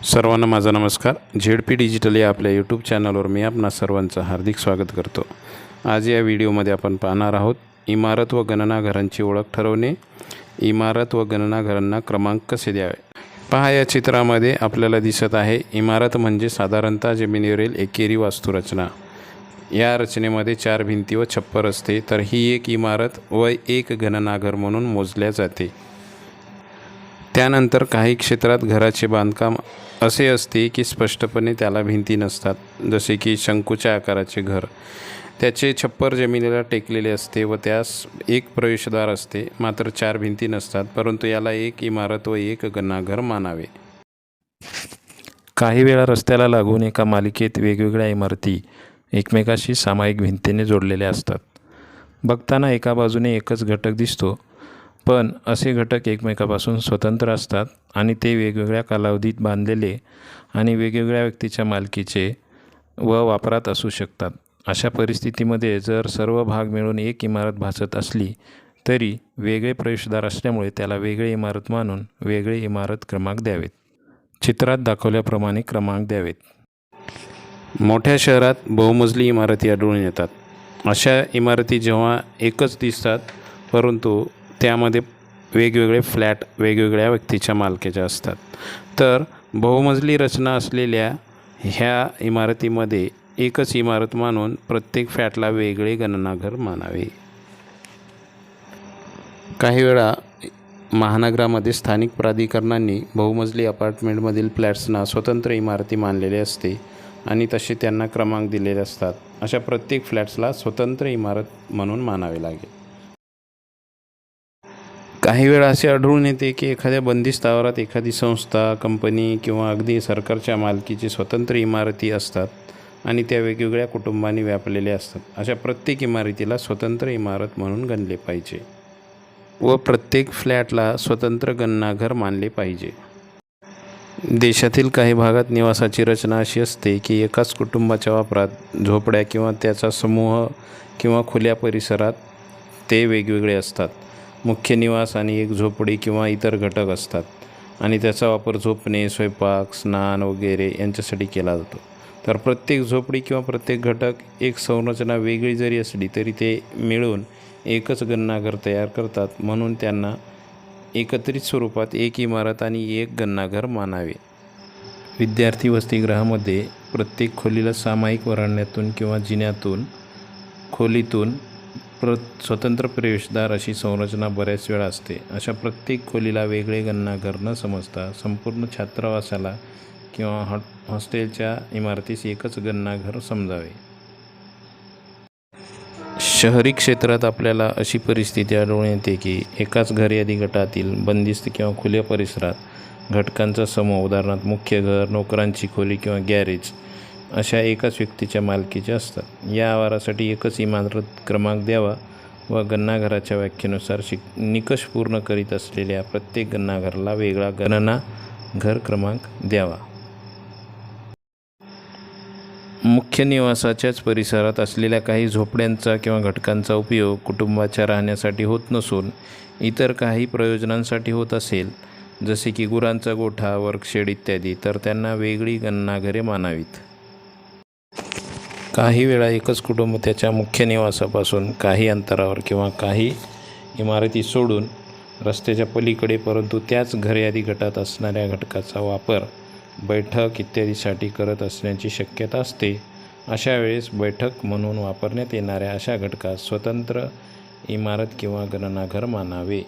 सर्वांना माझा नमस्कार। झेड.पी. डिजिटल या आपल्या यूट्यूब चॅनलवर मी आपणा सर्वांचं हार्दिक स्वागत करतो। आज या व्हिडिओमध्ये आपण पाहणार आहोत इमारत व गणना घरांची ओळख ठरवणे, इमारत व गणना घरांना क्रमांक कसे द्यावे। पहा, या चित्रामध्ये आपल्याला दिसत आहे इमारत म्हणजे साधारणतः जमिनीवरील एकेरी वास्तुरचना। या रचनेमध्ये 4 भिंती व छप्पर असते, तर ही एक इमारत व एक गणनाघर म्हणून मोजल्या जाते। त्यानंतर काही क्षेत्रात घराचे बांधकाम असे असते की स्पष्टपणे त्याला भिंती नसतात, जसे की शंकूच्या आकाराचे घर। त्याचे छप्पर जमिनीला टेकलेले असते व त्यास एक प्रवेशद्वार असते, मात्र 4 भिंती नसतात, परंतु याला एक इमारत व एक गणनाघर मानावे। काही वेळा रस्त्याला लागून एका मालिकेत वेगवेगळ्या इमारती एकमेकाशी सामायिक भिंतीने जोडलेल्या असतात। बघताना एका बाजूने एकच घटक दिसतो, पण असे घटक एकमेकापासून स्वतंत्र असतात आणि ते वेगवेगळ्या कालावधीत बांधलेले आणि वेगवेगळ्या व्यक्तीच्या मालकीचे व वापरात असू शकतात। अशा परिस्थितीमध्ये जर सर्व भाग मिळून एक इमारत भासत असली तरी वेगळे प्रवेशद्वार असल्यामुळे त्याला वेगळी इमारत मानून वेगळे इमारत क्रमांक द्यावेत। चित्रात दाखवल्याप्रमाणे क्रमांक द्यावेत। मोठ्या शहरात बहुमजली इमारती आढळून येतात। अशा इमारती जेव्हा एकच दिसतात, परंतु त्यामध्ये वेगवेगळे फ्लॅट वेगवेगळ्या व्यक्तीच्या मालकीच्या असतात, तर बहुमजली रचना असलेल्या ह्या इमारतीमध्ये एकच इमारत मानून प्रत्येक फ्लॅटला वेगळे गणनाघर मानावे। काही वेळा महानगरामध्ये स्थानिक प्राधिकरणांनी बहुमजली अपार्टमेंटमधील फ्लॅट्सना स्वतंत्र इमारती मानलेले असते आणि तसे त्यांना क्रमांक दिलेले असतात। अशा प्रत्येक फ्लॅट्सला स्वतंत्र इमारत म्हणून मानावे लागेल। काही वेळा असे आढळून येते की एखाद्या बंदिस्त आवारात एखादी संस्था, कंपनी किंवा अगदी सरकारच्या मालकीची स्वतंत्र इमारती असतात आणि त्या वेगवेगळ्या कुटुंबांनी व्यापलेल्या असतात। अशा प्रत्येक इमारतीला स्वतंत्र इमारत म्हणून गणले पाहिजे व प्रत्येक फ्लॅटला स्वतंत्र गणनाघर मानले पाहिजे। देशातील काही भागात निवासाची रचना अशी असते की एकाच कुटुंबाच्या वापरात झोपड्या किंवा त्याचा समूह किंवा खुल्या परिसरात ते वेगवेगळे असतात। मुख्य निवास आणि एक झोपडी किंवा इतर घटक असतात आणि त्याचा वापर झोपणे, स्वयंपाक, स्नान वगैरे यांच्यासाठी केला जातो। तर प्रत्येक झोपडी किंवा प्रत्येक घटक एक संरचना वेगळी जरी असली तरी ते मिळून एकच गणनाघर तयार करतात, म्हणून त्यांना एकत्रित स्वरूपात एक इमारत आणि एक गणनाघर मानावे। विद्यार्थी वसतिगृहामध्ये प्रत्येक खोलीला सामायिक वरांड्यातून किंवा जिन्यातून खोलीतून स्वतंत्र प्रवेशद्वार अशी संरचना बऱ्याच वेळा असते। अशा प्रत्येक खोलीला वेगळे गणनाघर न समजता संपूर्ण छात्रावासाला किंवा हॉस्टेलच्या इमारतीस एकच गणनाघर समजावे। शहरी क्षेत्रात आपल्याला अशी परिस्थिती आढळून येते की एकाच घर यादी गटातील बंदिस्त किंवा खुल्या परिसरात घटकांचा समूह, उदाहरणार्थ मुख्य घर, नोकरांची खोली किंवा गॅरेज अशा एकाच व्यक्तीच्या मालकीच्या असतात। या आवारासाठी एकच इमारत क्रमांक द्यावा व गणनाघराच्या व्याख्येनुसार निकष पूर्ण करीत असलेल्या प्रत्येक गणनाघराला वेगळा गणनाघर क्रमांक द्यावा। मुख्य निवासाच्याच परिसरात असलेल्या काही झोपड्यांचा किंवा घटकांचा उपयोग कुटुंबाच्या राहण्यासाठी होत नसून इतर काही प्रयोजनांसाठी होत असेल, जसे की गुरांचा गोठा, वर्कशेड इत्यादी, तर त्यांना वेगळी गणनाघरे मानावीत। काही वेळा एकच कुटुंब त्याच्या मुख्य निवासापासून काही अंतरावर किंवा काही इमारती सोडून रस्त्याच्या पलीकडे, परंतु त्याच घरयादी गटात असणाऱ्या घटकाचा वापर बैठक इत्यादीसाठी करत असण्याची शक्यता असते। अशा वेळेस बैठक म्हणून वापरण्यात येणाऱ्या अशा घटकास स्वतंत्र इमारत किंवा गणनाघर मानावे।